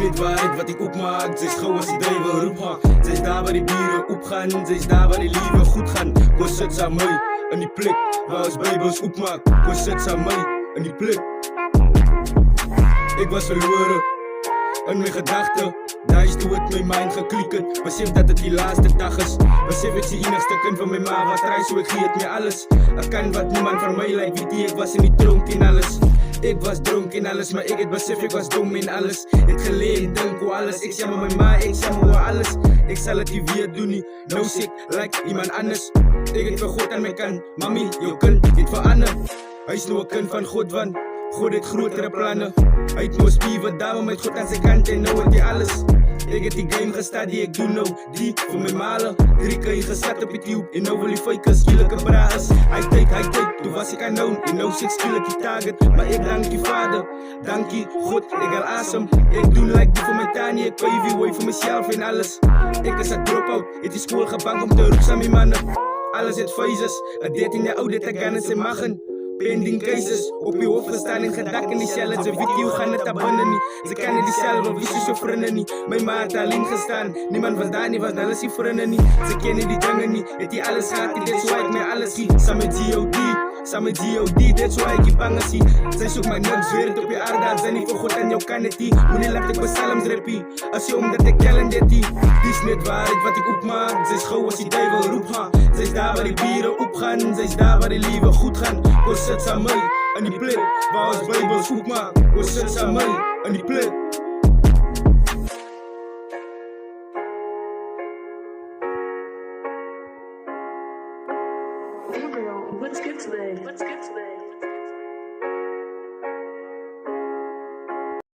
net waarheid wat ek opmaak. Sy is gauw as die duivel roep haar. Sy is daar waar die biere opgaan. Sy is daar waar die liewe goed gaan. Kom sit saam my in die plek waar ons Bybels opmaak. Kom sit saam my in die plek. Ek was verloren in my gedagte. Daar is toe het my mind geklik het. Besef dat het die laaste dag is. Besef ek die enigste kind van my ma wat try, so ek gee het my alles. Ek kan wat niemand van my lyk, weet jy, ek was in die tronk en alles. Ek was dronk en alles, maar ek het besef ek was dom en alles. Het geleer en dink hoe alles, ek jammer my ma, ek jammer hoe alles. Ek sal het nie weer doen nie, nou sê ek like iemand anders. Ek het vir God aan my kant, mami, jou kind het verander. Hy is nou 'n kind van God, want God het grotere planne. Hy het nou 'n spiewe dame met God aan sy kant en nou het hy alles. Ek het die game gestad, die ek doen nou, die vir my male. 3 keer gesit op die tube, en nou wil die fake skielike bra is. Hy tyd, toe was ek unknown, en nou sê ek skielik die target. Maar ek dank die Vader, dankie God, ek al awesome. Ek doen like die vir my tanie, ek pavie way vir myself en alles. Ek is 'n dropout, het die school gebank om te roep saam die manne. Alles het phases, 'n 13 jaar oud het ek aan in sy magen. Pending cases, op die hof gestaan en gedak in die cel. Ze weet hoe gaan het daar binnen niet. Ze kennen die cel, maar wie zo vrienden niet. Mijn ma had alleen gestaan, niemand was daar niet, was alles die vrienden niet. Ze kennen die dingen niet, het die alles gaat, that's why ik mij alles zie. Samen G.O.D, that's why ik die bangen zie. Zij zoekt mij niks, wereld op je aarde, als zij niet voor God en jou kan het niet. Wanneer laat ik psalms rappie, als je omdat ik talent het die. Die is net waarheid wat ik opmaak, zij is gauw als die duivel roep haar. Zij is daar waar die bieren opgaan, zij is daar waar die lieve goed gaan. Sit saam my in die plek waar ons Bybels opmaak. Kom sit saam my in die plek. Gabriel, what's good today?